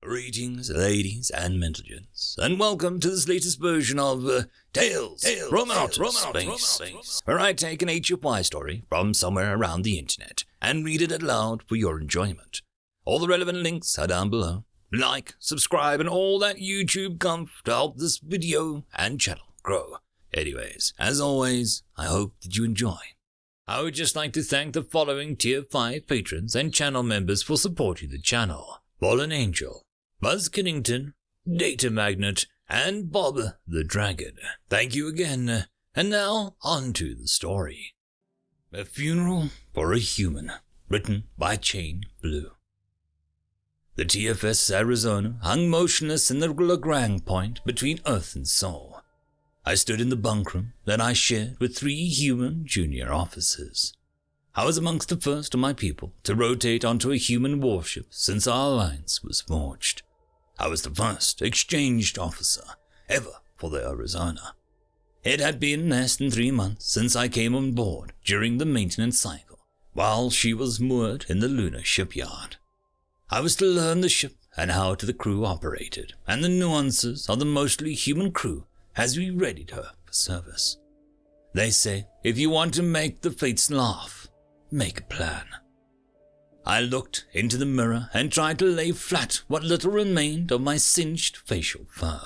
Greetings, ladies and gentlemen, and welcome to this latest version of Tales from Outer Space, where I take an HFY story from somewhere around the internet and read it aloud for your enjoyment. All the relevant links are down below. Like, subscribe, and all that YouTube comf to help this video and channel grow. Anyways, as always, I hope that you enjoy. I would just like to thank the following Tier 5 patrons and channel members for supporting the channel: FallenAngel, BuzzKillington, Datamagnet, and Bob the Dragon. Thank you again, and now on to the story. A Funeral for a Human, written by ChainBlue. The TFOS Arizona hung motionless in the Lagrange point between Earth and Sol. I stood in the bunkroom that I shared with 3 human junior officers. I was amongst the first of my people to rotate onto a human warship since our alliance was forged. I was the first exchanged officer ever for the Arizona. It had been less than 3 months since I came on board during the maintenance cycle, while she was moored in the lunar shipyard. I was to learn the ship and how the crew operated, and the nuances of the mostly human crew as we readied her for service. They say, if you want to make the fates laugh, make a plan. I looked into the mirror and tried to lay flat what little remained of my singed facial fur.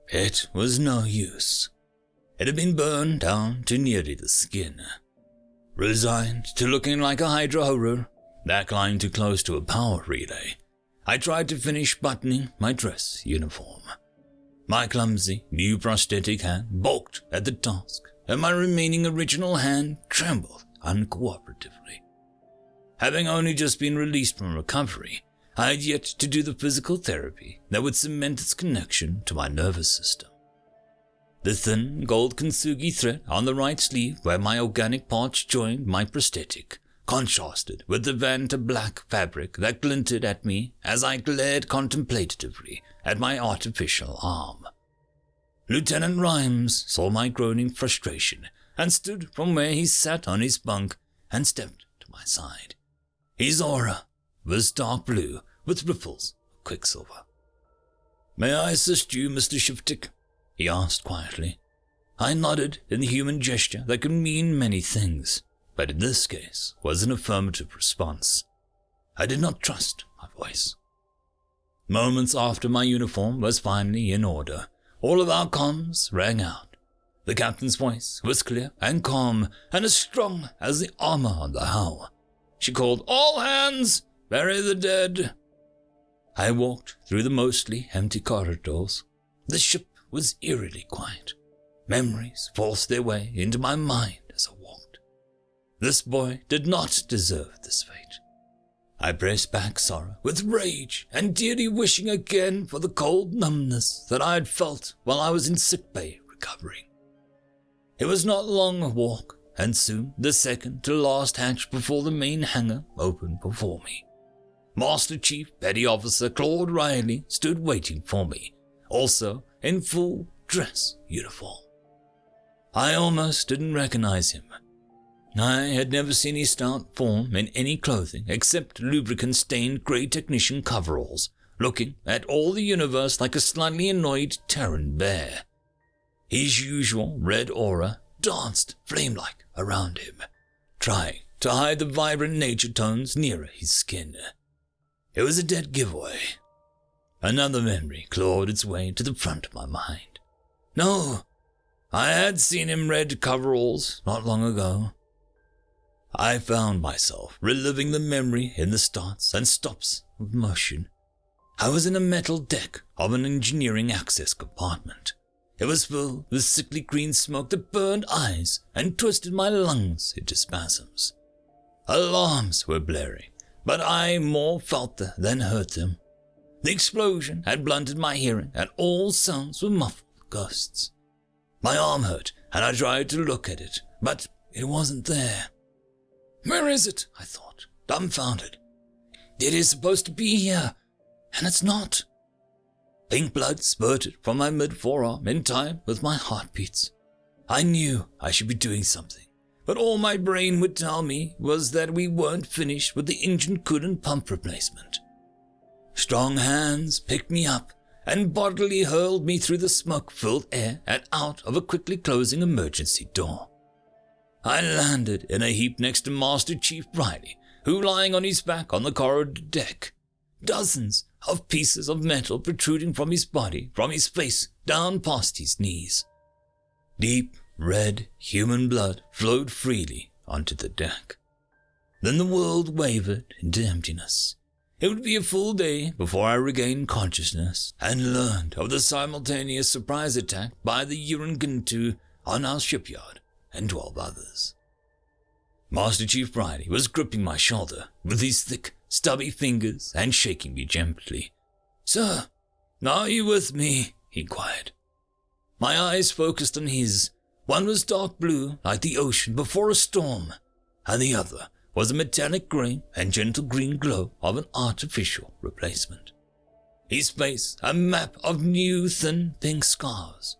It was no use. It had been burned down to nearly the skin. Resigned to looking like a hydra horror, backlined too close to a power relay, I tried to finish buttoning my dress uniform. My clumsy, new prosthetic hand balked at the task, and my remaining original hand trembled uncooperatively. Having only just been released from recovery, I had yet to do the physical therapy that would cement its connection to my nervous system. The thin gold kintsugi thread on the right sleeve where my organic parts joined my prosthetic contrasted with the Vanta black fabric that glinted at me as I glared contemplatively at my artificial arm. Lieutenant Rhymes saw my groaning frustration and stood from where he sat on his bunk and stepped to my side. His aura was dark blue with ripples of quicksilver. "May I assist you, Mr. Shiftik?" he asked quietly. I nodded in the human gesture that could mean many things, but in this case was an affirmative response. I did not trust my voice. Moments after my uniform was finally in order, all of our comms rang out. The captain's voice was clear and calm and as strong as the armor on the hull. She called, "All hands, bury the dead." I walked through the mostly empty corridors. The ship was eerily quiet. Memories forced their way into my mind as I walked. This boy did not deserve this fate. I pressed back sorrow with rage and dearly wishing again for the cold numbness that I had felt while I was in sickbay recovering. It was not long a walk, and soon the second to last hatch before the main hangar opened before me. Master Chief Petty Officer Claude Riley stood waiting for me, also in full dress uniform. I almost didn't recognize him. I had never seen his stout form in any clothing except lubricant-stained grey technician coveralls, looking at all the universe like a slightly annoyed Terran bear. His usual red aura danced flame-like around him, trying to hide the vibrant nature tones nearer his skin. It was a dead giveaway. Another memory clawed its way to the front of my mind. No, I had seen him red coveralls not long ago. I found myself reliving the memory in the starts and stops of motion. I was in a metal deck of an engineering access compartment. It was filled with sickly green smoke that burned eyes and twisted my lungs into spasms. Alarms were blaring, but I more felt than heard them. The explosion had blunted my hearing, and all sounds were muffled ghosts. My arm hurt, and I tried to look at it, but it wasn't there. Where is it? I thought, dumbfounded. It is supposed to be here, and it's not. Pink blood spurted from my mid-forearm in time with my heartbeats. I knew I should be doing something, but all my brain would tell me was that we weren't finished with the engine coolant pump replacement. Strong hands picked me up and bodily hurled me through the smoke-filled air and out of a quickly closing emergency door. I landed in a heap next to Master Chief Riley, who lying on his back on the corridor deck. Dozens of pieces of metal protruding from his body, from his face, down past his knees. Deep, red, human blood flowed freely onto the deck. Then the world wavered into emptiness. It would be a full day before I regained consciousness and learned of the simultaneous surprise attack by the Urangantu on our shipyard and 12 others. Master Chief Riley was gripping my shoulder with his thick, stubby fingers and shaking me gently. "Sir, are you with me?" he inquired. My eyes focused on his. One was dark blue like the ocean before a storm, and the other was a metallic grey and gentle green glow of an artificial replacement. His face a map of new thin pink scars.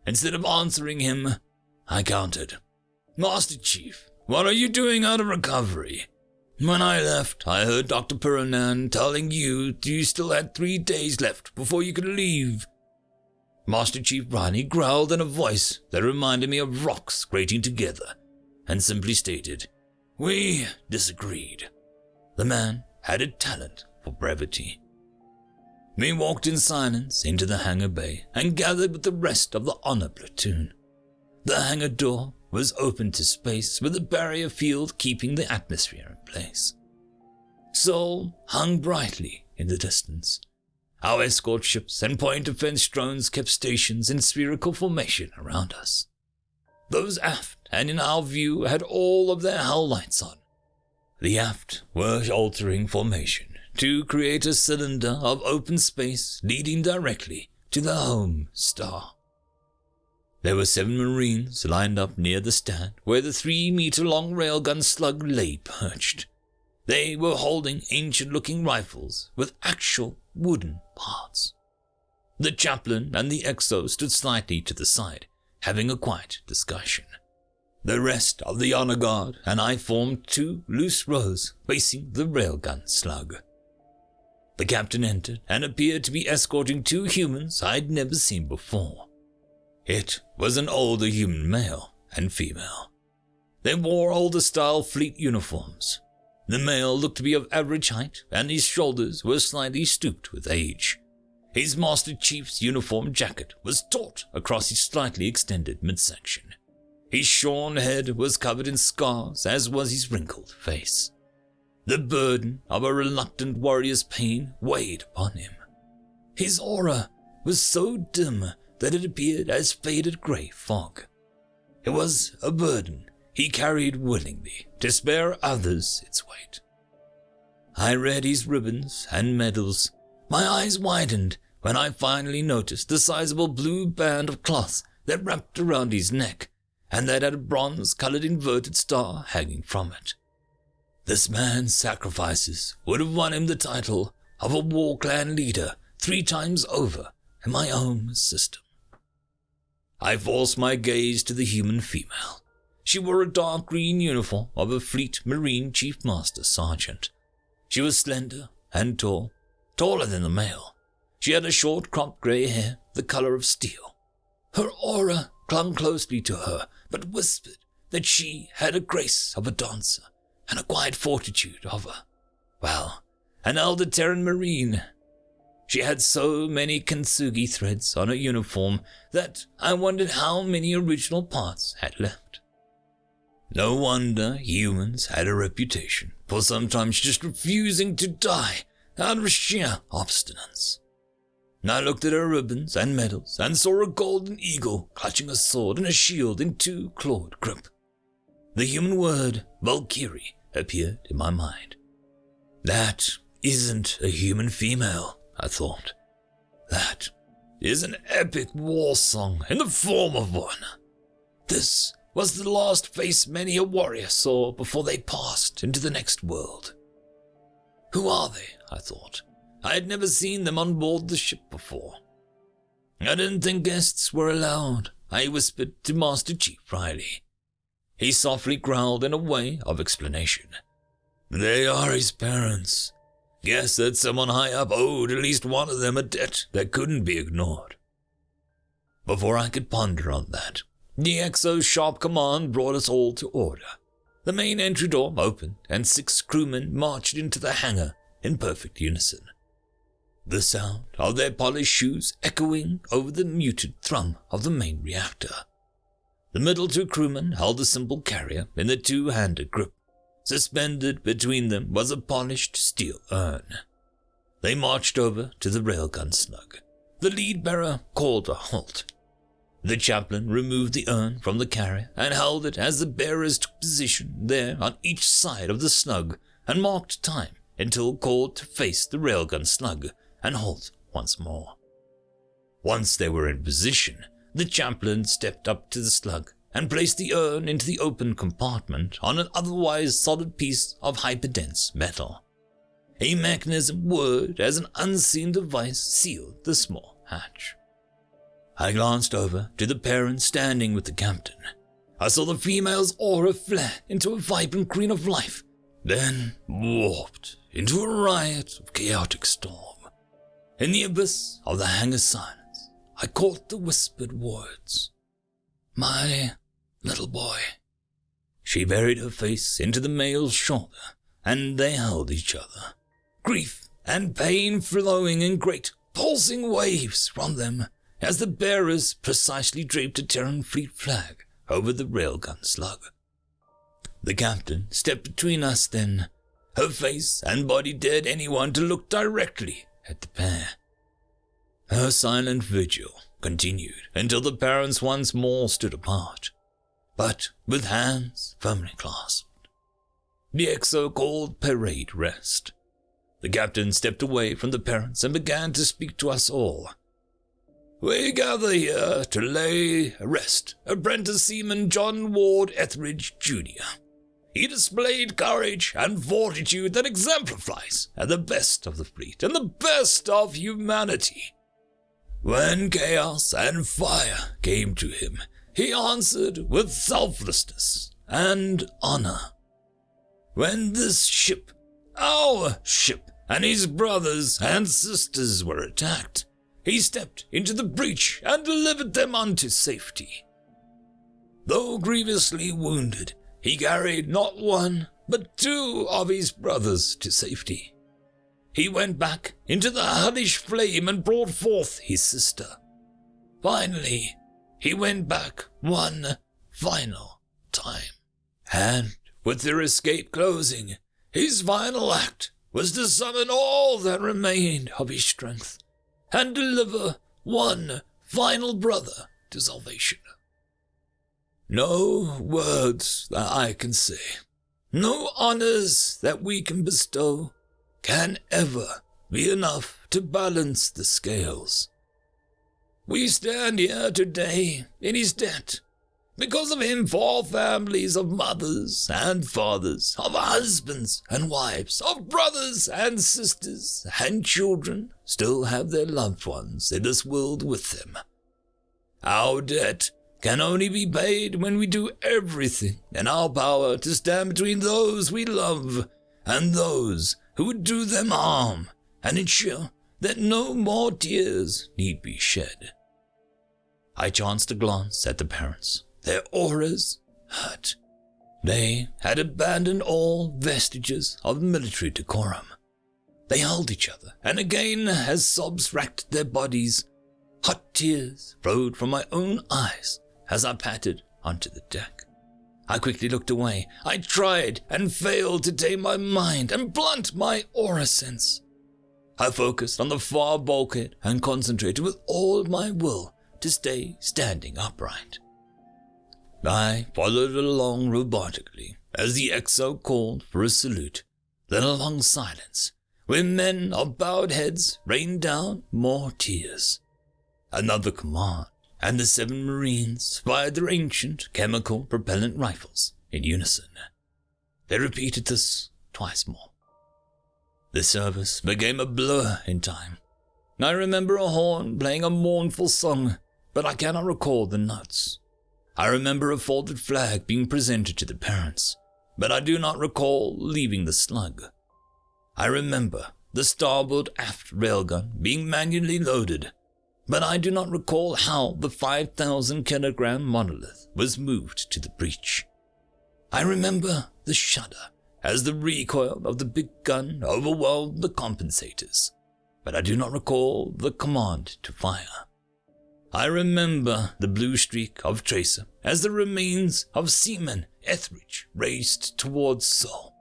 Instead of answering him, I countered. "Master Chief, what are you doing out of recovery? When I left, I heard Dr. Puranan telling you still had 3 days left before you could leave." Master Chief Riley growled in a voice that reminded me of rocks grating together, and simply stated, "We disagreed." The man had a talent for brevity. We walked in silence into the hangar bay and gathered with the rest of the honor platoon. The hangar door was open to space with a barrier field keeping the atmosphere in place. Sol hung brightly in the distance. Our escort ships and point defense drones kept stations in spherical formation around us. Those aft and in our view had all of their hull lights on. The aft were altering formation to create a cylinder of open space leading directly to the home star. There were 7 Marines lined up near the stand where the 3-meter-long railgun slug lay perched. They were holding ancient-looking rifles with actual wooden parts. The chaplain and the XO stood slightly to the side, having a quiet discussion. The rest of the honor guard and I formed 2 loose rows facing the railgun slug. The captain entered and appeared to be escorting 2 humans I'd never seen before. It was an older human male and female. They wore older-style fleet uniforms. The male looked to be of average height, and his shoulders were slightly stooped with age. His Master Chief's uniform jacket was taut across his slightly extended midsection. His shorn head was covered in scars, as was his wrinkled face. The burden of a reluctant warrior's pain weighed upon him. His aura was so dim that it appeared as faded grey fog. It was a burden he carried willingly to spare others its weight. I read his ribbons and medals. My eyes widened when I finally noticed the sizable blue band of cloth that wrapped around his neck and that had a bronze-colored inverted star hanging from it. This man's sacrifices would have won him the title of a war clan leader 3 times over in my own system. I forced my gaze to the human female. She wore a dark green uniform of a Fleet Marine Chief Master Sergeant. She was slender and tall, taller than the male. She had a short cropped grey hair, the color of steel. Her aura clung closely to her, but whispered that she had a grace of a dancer and a quiet fortitude of an elder Terran Marine. She had so many kintsugi threads on her uniform that I wondered how many original parts had left. No wonder humans had a reputation for sometimes just refusing to die out of sheer obstinance. I looked at her ribbons and medals and saw a golden eagle clutching a sword and a shield in 2-clawed grip. The human word Valkyrie appeared in my mind. That isn't a human female, I thought. That is an epic war song in the form of one. This was the last face many a warrior saw before they passed into the next world. Who are they? I thought. I had never seen them on board the ship before. I didn't think guests were allowed, I whispered to Master Chief Riley. He softly growled in a way of explanation. They are his parents. Guess that someone high up owed at least one of them a debt that couldn't be ignored. Before I could ponder on that, the XO's sharp command brought us all to order. The main entry door opened, and 6 crewmen marched into the hangar in perfect unison. The sound of their polished shoes echoing over the muted thrum of the main reactor. The middle 2 crewmen held a simple carrier in the 2-handed grip. Suspended between them was a polished steel urn. They marched over to the railgun slug. The lead bearer called a halt. The chaplain removed the urn from the carrier and held it as the bearers took position there on each side of the slug and marked time until called to face the railgun slug and halt once more. Once they were in position, the chaplain stepped up to the slug and placed the urn into the open compartment on an otherwise solid piece of hyperdense metal. A mechanism whirred as an unseen device sealed the small hatch. I glanced over to the parent standing with the captain. I saw the female's aura flare into a vibrant green of life, then warped into a riot of chaotic storm. In the abyss of the hangar silence, I caught the whispered words, "My little boy." She buried her face into the male's shoulder, and they held each other. Grief and pain flowing in great, pulsing waves from them, as the bearers precisely draped a Terran fleet flag over the railgun slug. The captain stepped between us then. Her face and body dared anyone to look directly at the pair. Her silent vigil continued until the parents once more stood apart, but with hands firmly clasped. The XO called parade rest. The captain stepped away from the parents and began to speak to us all. "We gather here to lay rest apprentice seaman John Ward Etheridge Jr. He displayed courage and fortitude that exemplifies at the best of the fleet and the best of humanity. When chaos and fire came to him, he answered with selflessness and honor. When this ship, our ship, and his brothers and sisters were attacked, he stepped into the breach and delivered them unto safety. Though grievously wounded, he carried not 1, but 2 of his brothers to safety. He went back into the hellish flame and brought forth his sister. Finally, he went back one final time. And with their escape closing, his final act was to summon all that remained of his strength and deliver one final brother to salvation. No words that I can say, no honors that we can bestow, can ever be enough to balance the scales. We stand here today in his debt. Because of him, 4 families of mothers and fathers, of husbands and wives, of brothers and sisters and children still have their loved ones in this world with them. Our debt can only be paid when we do everything in our power to stand between those we love and those who would do them harm and ensure that no more tears need be shed. I chanced to glance at the parents. Their auras hurt. They had abandoned all vestiges of military decorum. They held each other, and again, as sobs racked their bodies, hot tears flowed from my own eyes as I pattered onto the deck. I quickly looked away. I tried and failed to tame my mind and blunt my aura sense. I focused on the far bulkhead and concentrated with all my will to stay standing upright. I followed along robotically as the XO called for a salute, then a long silence, where men of bowed heads rained down more tears. Another command, and the 7 Marines fired their ancient chemical propellant rifles in unison. They repeated this twice more. The service became a blur in time. I remember a horn playing a mournful song, but I cannot recall the notes. I remember a folded flag being presented to the parents, but I do not recall leaving the slug. I remember the starboard aft railgun being manually loaded, but I do not recall how the 5,000-kilogram monolith was moved to the breach. I remember the shudder as the recoil of the big gun overwhelmed the compensators, but I do not recall the command to fire. I remember the blue streak of tracer as the remains of Seaman Etheridge raced towards Sol,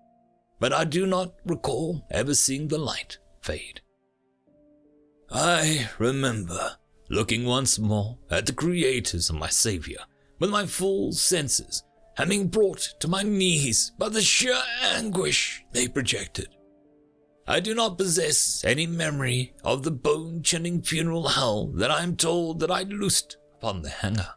but I do not recall ever seeing the light fade. I remember looking once more at the creators of my savior with my full senses having brought to my knees by the sheer anguish they projected. I do not possess any memory of the bone-chilling funeral hell that I am told that I loosed upon the hangar.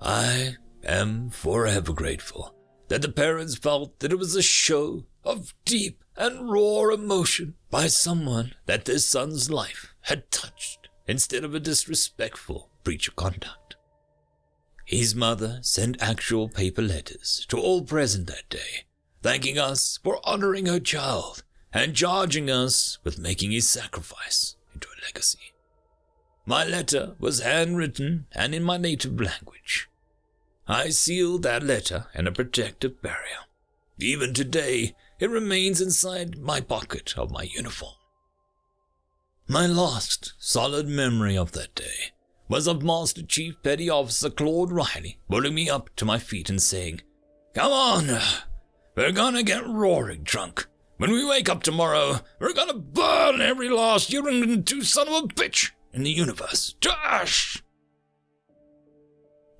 I am forever grateful that the parents felt that it was a show of deep and raw emotion by someone that their son's life had touched instead of a disrespectful breach of conduct. His mother sent actual paper letters to all present that day, thanking us for honoring her child and charging us with making his sacrifice into a legacy. My letter was handwritten and in my native language. I sealed that letter in a protective barrier. Even today, it remains inside my pocket of my uniform. My last solid memory of that day was of Master Chief Petty Officer Claude Riley pulling me up to my feet and saying, "Come on, we're gonna get roaring drunk. When we wake up tomorrow, we're gonna burn every last urine son of a bitch in the universe to ash."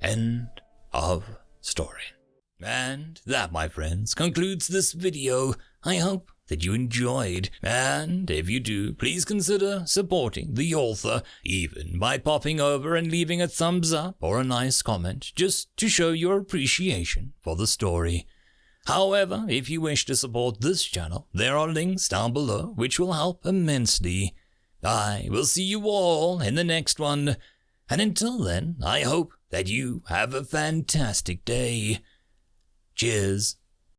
End of story. And that, my friends, concludes this video. I hope that you enjoyed, and if you do, please consider supporting the author, even by popping over and leaving a thumbs up or a nice comment, just to show your appreciation for the story. However, if you wish to support this channel, there are links down below which will help immensely. I will see you all in the next one, and until then, I hope that you have a fantastic day. Cheers.